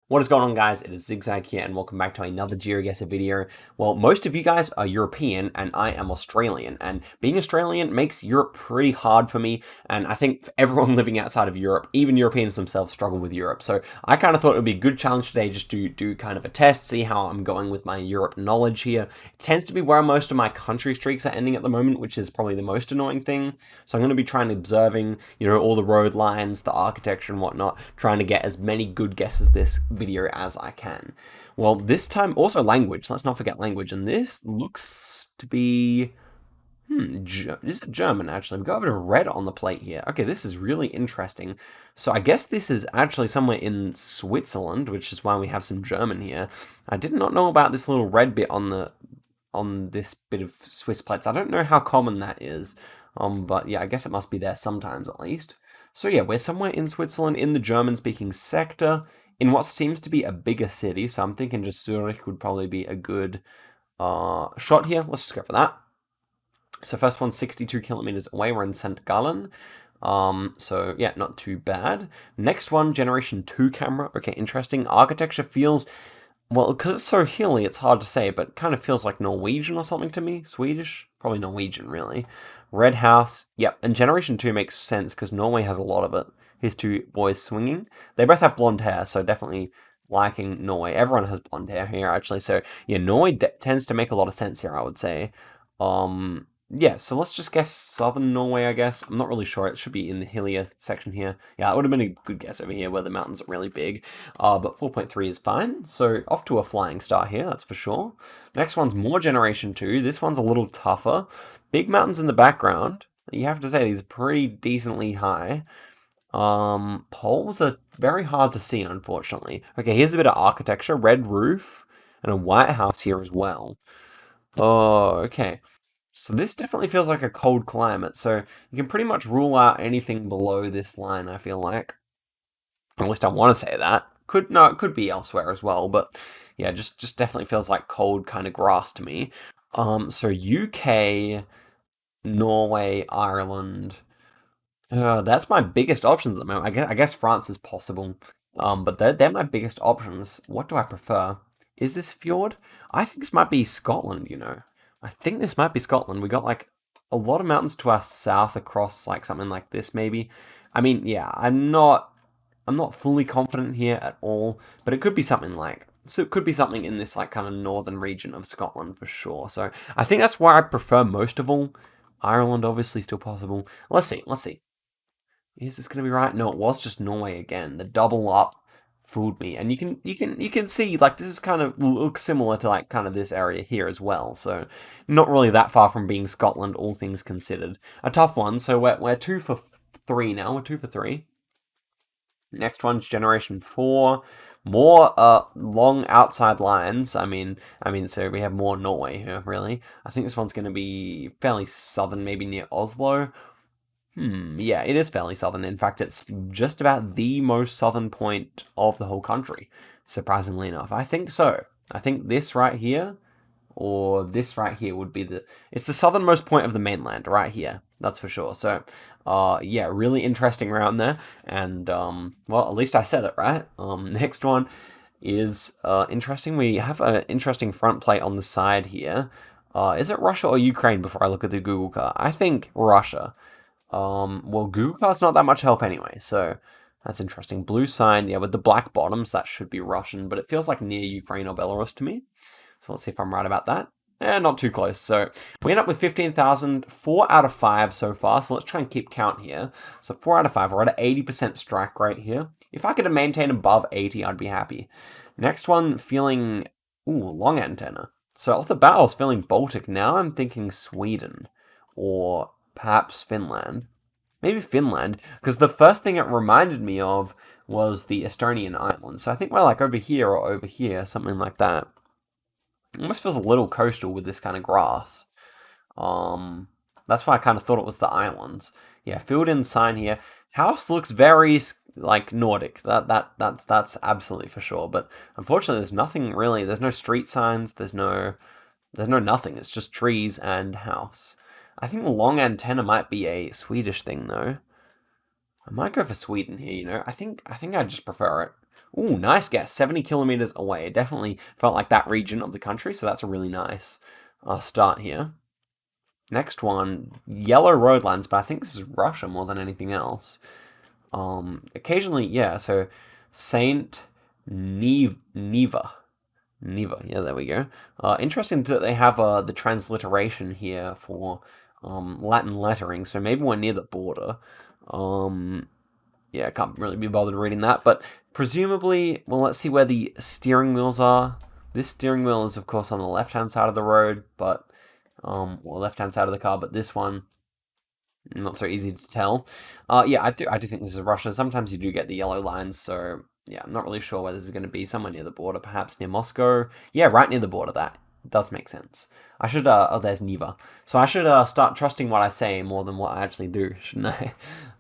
What is going on, guys? It is Zigzag here, and welcome back to another Geoguessr video. Well, most of you guys are European, and I am Australian, and being Australian makes Europe pretty hard for me, and I think for everyone living outside of Europe, even Europeans themselves struggle with Europe, so I kind of thought it would be a good challenge today just to do kind of a test, see how I'm going with my Europe knowledge here. It tends to be where most of my country streaks are ending at the moment, which is probably the most annoying thing, so I'm going to be trying to observing, all the road lines, the architecture and whatnot, trying to get as many good guesses this video as I can. Well, this time also language. Let's not forget language. And this looks to be is it German actually? We've got a bit of red on the plate here. Okay, this is really interesting. So I guess this is actually somewhere in Switzerland, which is why we have some German here. I did not know about this little red bit on this bit of Swiss plates. I don't know how common that is. But yeah, I guess it must be there sometimes at least. So yeah, we're somewhere in Switzerland in the German-speaking sector, in what seems to be a bigger city, so I'm thinking just Zurich would probably be a good shot here. Let's just go for that. So first one's 62 kilometers away, we're in St. Gallen. So yeah, not too bad. Next one, Generation 2 camera. Okay, interesting. Architecture feels, well, because it's so hilly, it's hard to say, but kind of feels like Norwegian or something to me. Swedish? Probably Norwegian, really. Red house. Yep, and Generation 2 makes sense because Norway has a lot of it. Here's two boys swinging. They both have blonde hair, so definitely liking Norway. Everyone has blonde hair here, actually. So, yeah, Norway tends to make a lot of sense here, I would say. Yeah, so let's just guess southern Norway, I guess. I'm not really sure. It should be in the hillier section here. Yeah, it would have been a good guess over here where the mountains are really big. But 4.3 is fine. So off to a flying start here, that's for sure. Next one's more Generation 2. This one's a little tougher. Big mountains in the background. You have to say these are pretty decently high. Poles are very hard to see, unfortunately. Okay, here's a bit of architecture. Red roof and a white house here as well. Oh, okay. So this definitely feels like a cold climate, so you can pretty much rule out anything below this line, I feel like. At least I want to say that. It could be elsewhere as well, but yeah, just definitely feels like cold kind of grass to me. So UK, Norway, Ireland. That's my biggest options at the moment. I guess France is possible. But they're my biggest options. What do I prefer? Is this fjord? I think this might be Scotland. I think this might be Scotland. We got like a lot of mountains to our south across like something like this maybe. I mean, yeah, I'm not fully confident here at all, but it could be something like, so it could be something in this like kind of northern region of Scotland for sure. So I think that's where I prefer most of all. Ireland obviously still possible. Let's see. Is this going to be right? No, it was just Norway again. The double up fooled me, and you can see like this is kind of looks similar to like kind of this area here as well. So not really that far from being Scotland, all things considered. A tough one. So we're 2 for 3 now. We're 2 for 3. Next one's Generation 4. More long outside lines. So we have more Norway here, really. I think this one's going to be fairly southern, maybe near Oslo. Yeah, it is fairly southern. In fact, it's just about the most southern point of the whole country, surprisingly enough. I think so. I think this right here, or this right here would be it's the southernmost point of the mainland, right here. That's for sure. So, yeah, really interesting round there. And, well, at least I said it, right? Next one is, interesting. We have an interesting front plate on the side here. Is it Russia or Ukraine before I look at the Google car? I think Russia. Well, Google Car's not that much help anyway, so that's interesting. Blue sign, yeah, with the black bottoms, that should be Russian, but it feels like near Ukraine or Belarus to me. So let's see if I'm right about that. Not too close. So we end up with 15,000, 4 out of 5 so far. So let's try and keep count here. So 4 out of 5, we're at an 80% strike rate here. If I could maintain above 80, I'd be happy. Next one, feeling, long antenna. So off the bat, I was feeling Baltic. Now I'm thinking Sweden or perhaps Finland. Maybe Finland, because the first thing it reminded me of was the Estonian island. So I think we're like over here or over here, something like that. It almost feels a little coastal with this kind of grass. That's why I kind of thought it was the islands. Yeah, filled in sign here. House looks very like Nordic. That's absolutely for sure. But unfortunately, there's nothing really. There's no street signs. There's no nothing. It's just trees and house. I think the long antenna might be a Swedish thing, though. I might go for Sweden here, I think I just prefer it. Ooh, nice guess. 70 kilometers away. It definitely felt like that region of the country, so that's a really nice start here. Next one, yellow roadlands, but I think this is Russia more than anything else. Occasionally, yeah, so Saint Neva. Neva, yeah, there we go. Interesting that they have the transliteration here for Latin lettering, so maybe we're near the border. Yeah, I can't really be bothered reading that, but presumably, well, let's see where the steering wheels are. This steering wheel is, of course, on the left-hand side of the road, but, well, left-hand side of the car, but this one, not so easy to tell. Yeah, I do think this is Russia. Sometimes you do get the yellow lines, so yeah, I'm not really sure where this is going to be. Somewhere near the border, perhaps near Moscow. Yeah, right near the border. That does make sense. I should. Oh, there's Neva. So I should start trusting what I say more than what I actually do, shouldn't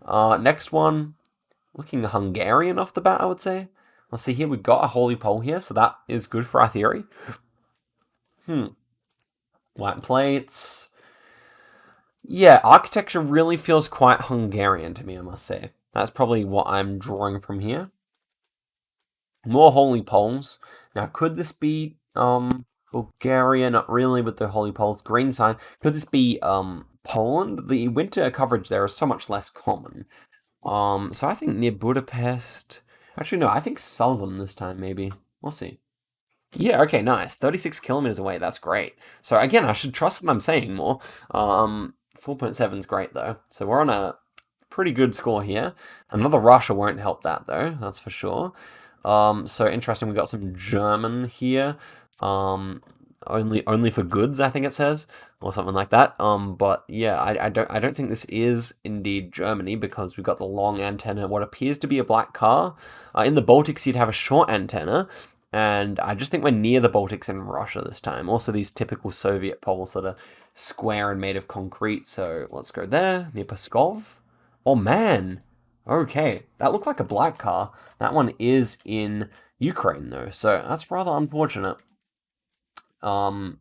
I? Next one, looking Hungarian off the bat, I would say. Let's see here. We've got a holy pole here, so that is good for our theory. White plates. Yeah, architecture really feels quite Hungarian to me, I must say. That's probably what I'm drawing from here. More holy poles. Now, could this be Bulgaria? Not really with the holy poles. Green sign. Could this be Poland? The winter coverage there is so much less common. So I think near Budapest. Actually, no, I think southern this time, maybe. We'll see. Yeah, okay, nice. 36 kilometers away, that's great. So again, I should trust what I'm saying more. 4.7 is great though. So we're on a pretty good score here. Another Russia won't help that though, that's for sure. So interesting, we got some German here. Only for goods, I think it says, or something like that. But yeah, I don't think this is indeed Germany because we've got the long antenna, what appears to be a black car. In the Baltics, you'd have a short antenna. And I just think we're near the Baltics and Russia this time. Also, these typical Soviet poles that are square and made of concrete. So let's go there, near Pskov. Oh, man. Okay, that looked like a black car. That one is in Ukraine, though. So that's rather unfortunate. Not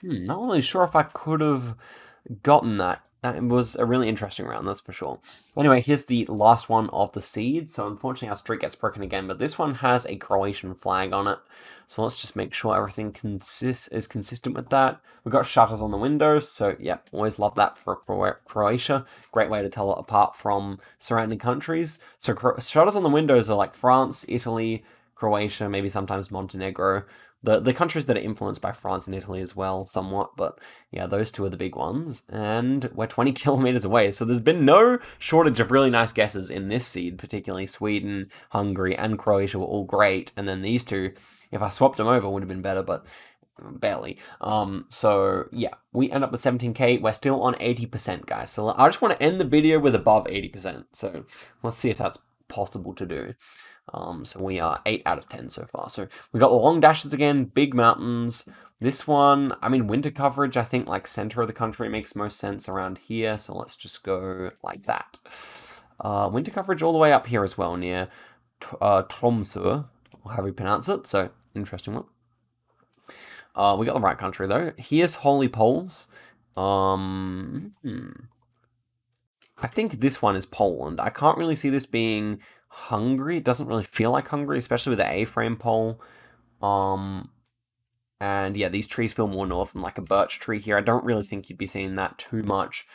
really sure if I could have gotten that. That was a really interesting round, that's for sure. Anyway, here's the last one of the seeds. So unfortunately our streak gets broken again, but this one has a Croatian flag on it. So let's just make sure everything is consistent with that. We've got shutters on the windows, so yeah, always love that for Croatia. Great way to tell it apart from surrounding countries. So shutters on the windows are like France, Italy, Croatia, maybe sometimes Montenegro. The countries that are influenced by France and Italy as well, somewhat, but yeah, those two are the big ones. And we're 20 kilometers away, so there's been no shortage of really nice guesses in this seed, particularly Sweden, Hungary, and Croatia were all great, and then these two, if I swapped them over, would have been better, but barely. So yeah, we end up with 17k. We're still on 80%, guys. So I just want to end the video with above 80%. So let's see if that's possible to do. So we are 8 out of 10 so far. So we got long dashes again, big mountains. This one, I mean, winter coverage, I think like center of the country makes most sense around here. So let's just go like that. Winter coverage all the way up here as well, near Tromsø, or however you pronounce it. So interesting one. We got the right country though. Here's holy poles. I think this one is Poland. I can't really see this being Hungary. It doesn't really feel like Hungary, especially with the A-frame pole. And yeah, these trees feel more northern, like a birch tree here. I don't really think you'd be seeing that too much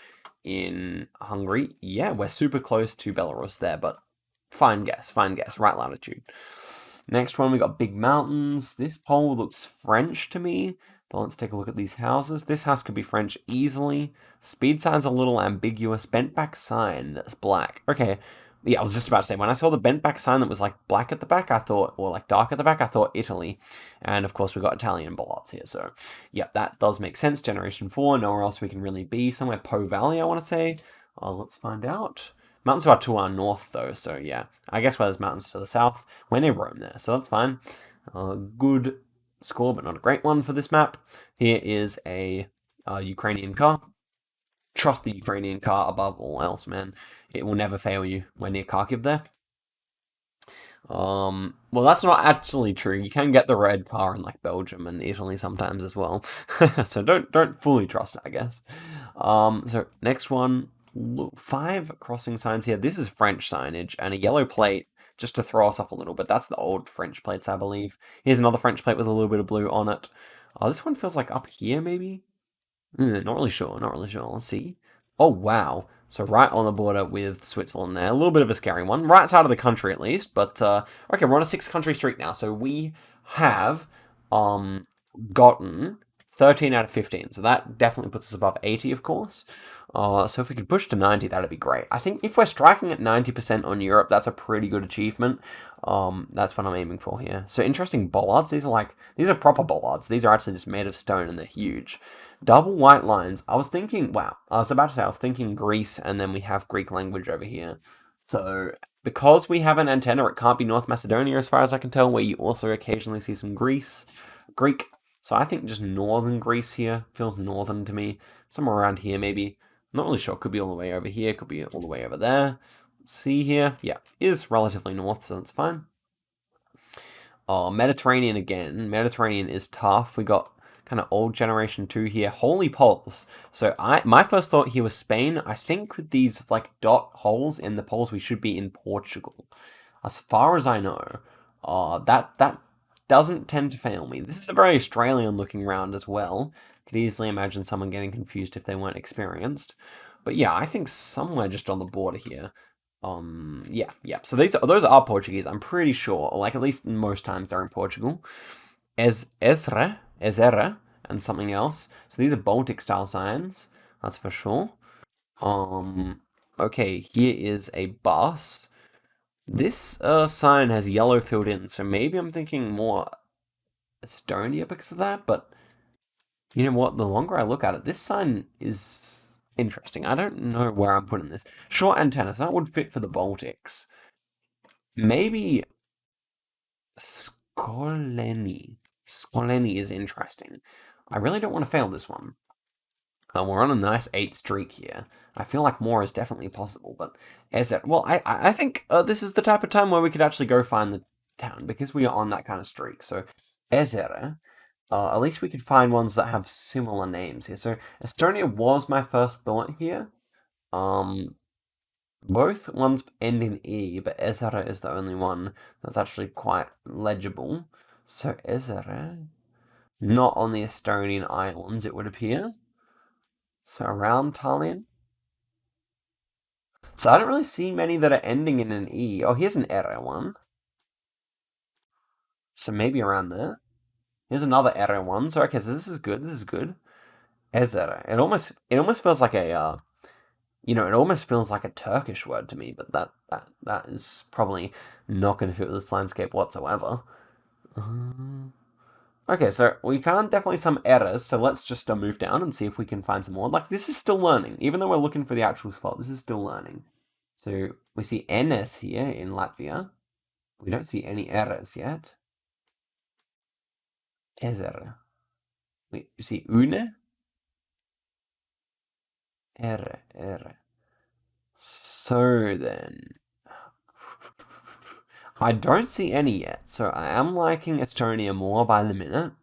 in Hungary. Yeah, we're super close to Belarus there, but fine guess, right latitude. Next one, we got big mountains. This pole looks French to me, but let's take a look at these houses. This house could be French easily. Speed sign's a little ambiguous. Bent back sign, that's black. Okay, yeah, I was just about to say, when I saw the bent back sign that was like black at the back, I thought, or like dark at the back, I thought Italy. And of course, we've got Italian ballots here. So yeah, that does make sense. Generation 4, nowhere else we can really be. Somewhere Po Valley, I want to say. Let's find out. Mountains are to our north, though, so yeah. I guess where there's mountains to the south, we're near Rome there, so that's fine. Good score, but not a great one for this map. Here is a Ukrainian car. Trust the Ukrainian car above all else, man. It will never fail you. We're near Kharkiv there. Well, that's not actually true. You can get the red car in like Belgium and Italy sometimes as well. So don't fully trust it, I guess. So next one. 5 crossing signs here. This is French signage and a yellow plate just to throw us off a little bit. That's the old French plates, I believe. Here's another French plate with a little bit of blue on it. Oh, this one feels like up here, maybe? Not really sure, not really sure. Let's see. Oh, wow. So right on the border with Switzerland there. A little bit of a scary one. Right side of the country, at least. But, okay, we're on a 6-country streak now. So we have gotten 13 out of 15. So that definitely puts us above 80, of course. So if we could push to 90, that'd be great. I think if we're striking at 90% on Europe, that's a pretty good achievement. That's what I'm aiming for here. So interesting bollards. These are proper bollards. These are actually just made of stone and they're huge. Double white lines. I was thinking, wow, I was thinking Greece and then we have Greek language over here. So because we have an antenna, it can't be North Macedonia as far as I can tell, where you also occasionally see some Greek. So I think just northern Greece here feels northern to me. Somewhere around here maybe. Not really sure. Could be all the way over here. Could be all the way over there. See here. Yeah, is relatively north, so that's fine. Mediterranean again. Mediterranean is tough. We got kind of old generation 2 here. Holy poles. So my first thought here was Spain. I think with these like dot holes in the poles, we should be in Portugal. As far as I know, that doesn't tend to fail me. This is a very Australian looking round as well. Could easily imagine someone getting confused if they weren't experienced. But yeah, I think somewhere just on the border here. Yeah. So those are Portuguese, I'm pretty sure. Like at least most times they're in Portugal. Ezera, and something else. So these are Baltic style signs, that's for sure. Okay, here is a bus. This sign has yellow filled in, so maybe I'm thinking more Estonia because of that, but you know what? The longer I look at it, this sign is interesting. I don't know where I'm putting this. Short antenna, so that would fit for the Baltics. Maybe Skoleni. Skoleni is interesting. I really don't want to fail this one. We're on a nice 8 streak here. I feel like more is definitely possible, but well, I think this is the type of time where we could actually go find the town because we are on that kind of streak. So Ezere, at least we could find ones that have similar names here. So Estonia was my first thought here. Both ones end in E, but Ezere is the only one that's actually quite legible. So Ezere, not on the Estonian islands, it would appear. So around Tallinn. So I don't really see many that are ending in an E. Oh, here's an error one. So maybe around there. Here's another error one. So okay, so this is good. This is good. Ezere. It almost feels like a it almost feels like a Turkish word to me, but that is probably not going to fit with this landscape whatsoever. Okay, so we found definitely some errors, so let's just move down and see if we can find some more. Like, this is still learning. Even though we're looking for the actual spot, this is still learning. So we see NS here in Latvia. We don't see any errors yet. Ezer. We see une. Erre. So then, I don't see any yet. So I am liking Estonia more by the minute.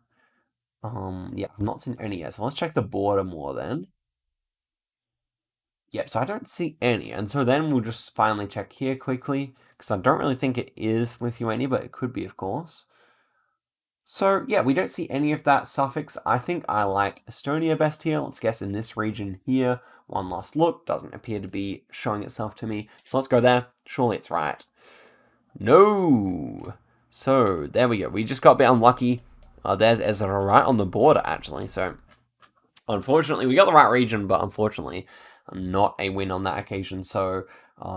Yeah, I've not seen any yet. So let's check the border more then. Yep, so I don't see any. And so then we'll just finally check here quickly, because I don't really think it is Lithuania, but it could be, of course. So, yeah, we don't see any of that suffix. I think I like Estonia best here. Let's guess in this region here. One last look. Doesn't appear to be showing itself to me. So let's go there. Surely it's right. No! So, there we go. We just got a bit unlucky. There's Ezra right on the border, actually. So, unfortunately, we got the right region, but unfortunately, not a win on that occasion. So,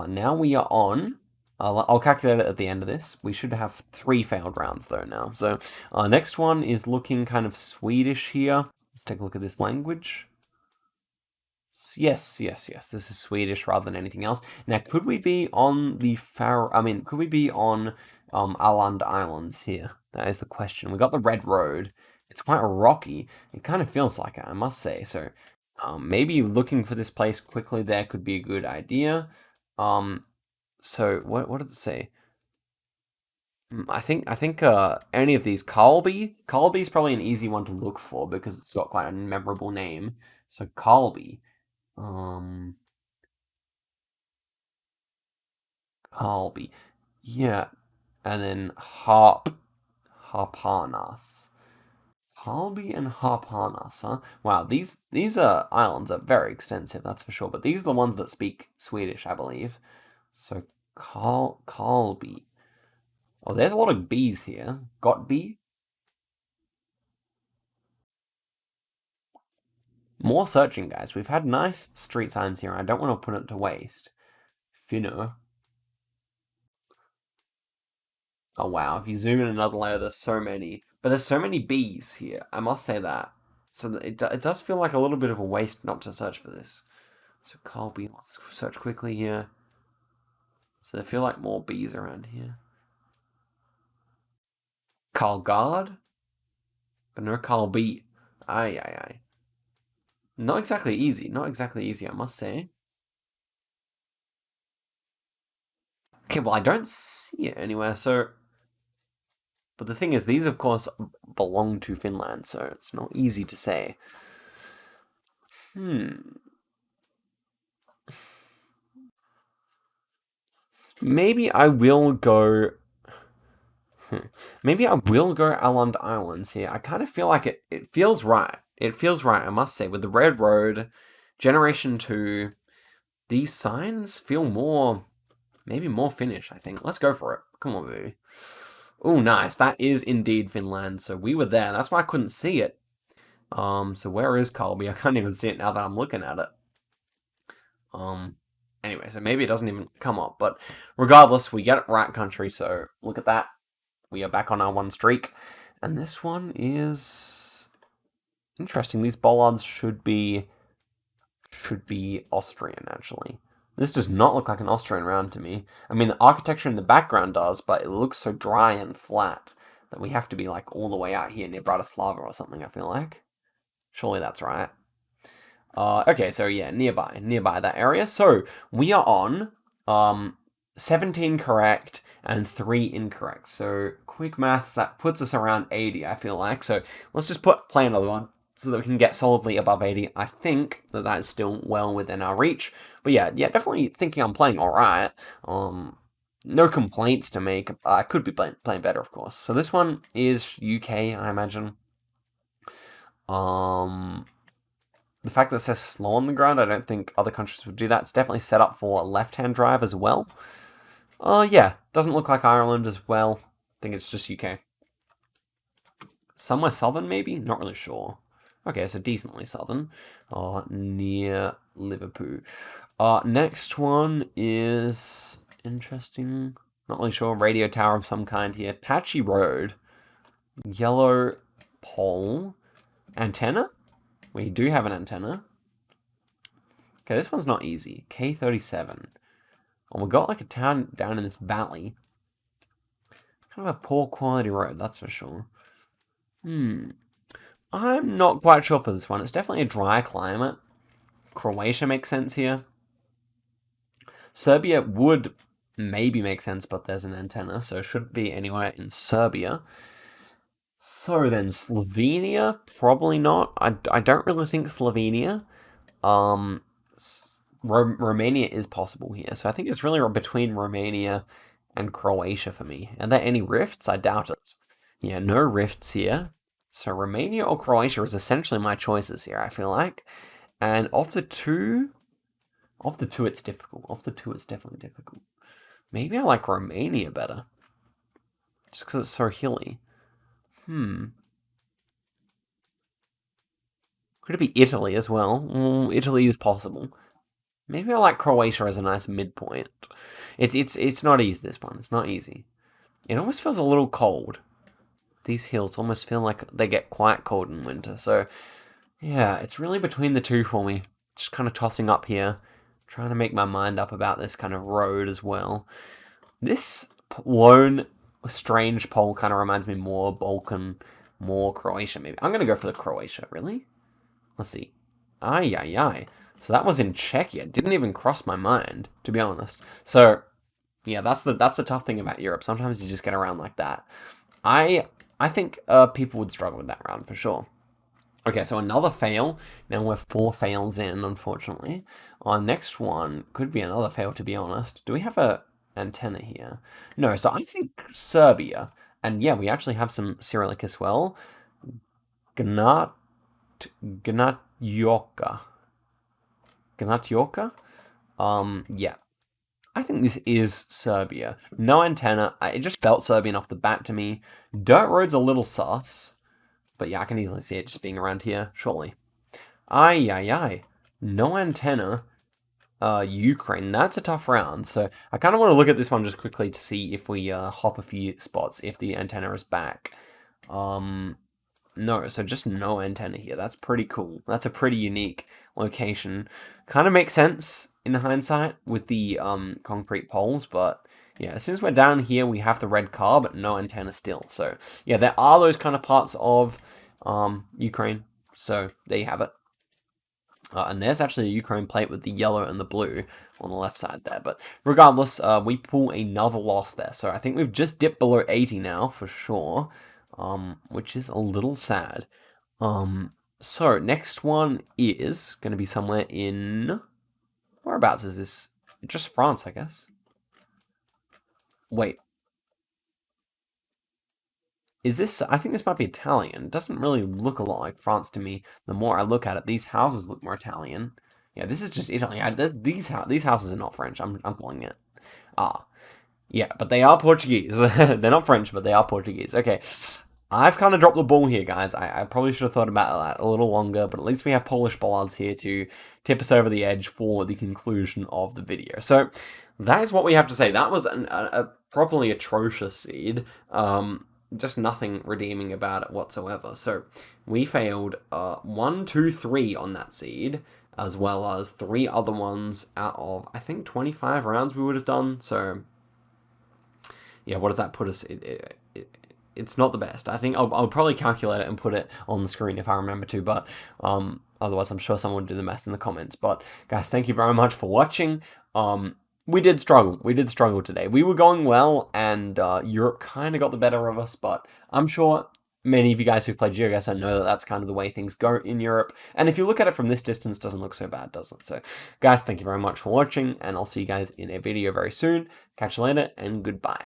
now we are on... I'll calculate it at the end of this. We should have 3 failed rounds, though, now. So, next one is looking kind of Swedish here. Let's take a look at this language. Yes. This is Swedish rather than anything else. Now, could we be on the could we be on Åland Islands here? That is the question. We got the red road. It's quite rocky. It kind of feels like it, I must say. So, maybe looking for this place quickly there could be a good idea. So what did it say? I think any of these. Carlby is probably an easy one to look for because it's got quite a memorable name. So Carlby. Carlby. Yeah, and then Harpanas. Halby and Harpanas, huh? Wow, these islands are very extensive, that's for sure. But these are the ones that speak Swedish, I believe. So Karlby. Oh, there's a lot of bees here. Gottby. More searching, guys. We've had nice street signs here. I don't want to put it to waste. Finno. Oh wow, if you zoom in another layer, there's so many. But there's so many bees here, I must say that. So it does feel like a little bit of a waste not to search for this. So Carl let's search quickly here. So there feel like more bees around here. Carl Guard? But no Carl B. Aye, aye, aye. Not exactly easy, not exactly easy, I must say. Okay, well, I don't see it anywhere, so... But the thing is, these, of course, belong to Finland, so it's not easy to say. Hmm. Maybe I will go... Maybe I will go Alland Islands here. I kind of feel like it feels right. It feels right, I must say. With the Red Road, Generation 2, these signs feel more... Maybe more Finnish, I think. Let's go for it. Come on, baby. Oh, nice. That is indeed Finland. So we were there. That's why I couldn't see it. So where is Colby? I can't even see it now that I'm looking at it. Um, anyway, so maybe it doesn't even come up. But regardless, we get it right, country. So look at that. We are back on our one streak. And this one is interesting. These bollards should be Austrian, actually. This does not look like an Austrian round to me. I mean, the architecture in the background does, but it looks so dry and flat that we have to be like all the way out here near Bratislava or something, I feel like. Surely that's right. Okay, so yeah, nearby that area. So we are on 17 correct and 3 incorrect. So quick maths, that puts us around 80, I feel like. So let's just play another one so that we can get solidly above 80. I think that is still well within our reach. But yeah, definitely thinking I'm playing all right. No complaints to make. I could be playing better, of course. So this one is UK, I imagine. The fact that it says slow on the ground, I don't think other countries would do that. It's definitely set up for a left-hand drive as well. Yeah, doesn't look like Ireland as well. I think it's just UK. Somewhere southern, maybe? Not really sure. Okay, so decently southern. Near Liverpool. Next one is interesting. Not really sure. Radio tower of some kind here. Patchy road. Yellow pole. Antenna? We do have an antenna. Okay, this one's not easy. K37. Oh, we got like a town down in this valley. Kind of a poor quality road, that's for sure. I'm not quite sure for this one. It's definitely a dry climate. Croatia makes sense here. Serbia would maybe make sense, but there's an antenna, so it should be anywhere in Serbia. So then Slovenia, probably not. I don't really think Slovenia. Romania is possible here, so I think it's really between Romania and Croatia for me. Are there any rifts? I doubt it. Yeah, no rifts here. So Romania or Croatia is essentially my choices here, I feel like. And of the two, it's difficult. Of the two, it's definitely difficult. Maybe I like Romania better. Just because it's so hilly. Could it be Italy as well? Italy is possible. Maybe I like Croatia as a nice midpoint. It's not easy, this one. It's not easy. It almost feels a little cold. These hills almost feel like they get quite cold in winter. So, yeah, it's really between the two for me. Just kind of tossing up here. Trying to make my mind up about this kind of road as well. This lone, strange pole kind of reminds me more Balkan, more Croatia maybe. I'm going to go for the Croatia, really? Let's see. Aye, aye, aye. So that was in Czechia. Didn't even cross my mind, to be honest. So, yeah, that's the tough thing about Europe. Sometimes you just get around like that. I think people would struggle with that round for sure. Okay, so another fail. Now we're 4 fails in, unfortunately. Our next one could be another fail, to be honest. Do we have a... antenna here? No, so I think Serbia. And yeah, we actually have some Cyrillic as well. Gnat, Gnatjoka. Gnatjoka? Yeah. I think this is Serbia. No antenna. It just felt Serbian off the bat to me. Dirt road's a little sus. But yeah, I can easily see it just being around here, surely. Ay, ay, ay. No antenna. Ukraine. That's a tough round. So I kind of want to look at this one just quickly to see if we hop a few spots, if the antenna is back. No, so just no antenna here. That's pretty cool. That's a pretty unique location. Kind of makes sense in hindsight with the concrete poles, but yeah, as soon as we're down here, we have the red car, but no antenna still. So yeah, there are those kind of parts of Ukraine. So there you have it. And there's actually a Ukraine plate with the yellow and the blue on the left side there. But regardless, we pull another loss there. So I think we've just dipped below 80 now, for sure. Which is a little sad. So next one is going to be somewhere in... Whereabouts is this? Just France, I guess. Wait. Is this... I think this might be Italian. It doesn't really look a lot like France to me. The more I look at it, these houses look more Italian. Yeah, this is just Italy. These houses are not French. I'm calling it. Ah. Yeah, but they are Portuguese. They're not French, but they are Portuguese. Okay. I've kind of dropped the ball here, guys. I probably should have thought about that a little longer, but at least we have Polish bollards here to tip us over the edge for the conclusion of the video. So that is what we have to say. That was a properly atrocious seed. Just nothing redeeming about it whatsoever. So we failed 1, 2, 3 on that seed, as well as 3 other ones out of, I think, 25 rounds we would have done. So yeah, what does that put us? It's not the best. I think I'll probably calculate it and put it on the screen if I remember to, but otherwise I'm sure someone will do the math in the comments. But guys, thank you very much for watching. We did struggle. We did struggle today. We were going well, and Europe kind of got the better of us, but I'm sure many of you guys who've played Geoguessr know that that's kind of the way things go in Europe. And if you look at it from this distance, it doesn't look so bad, does it? So, guys, thank you very much for watching, and I'll see you guys in a video very soon. Catch you later, and goodbye.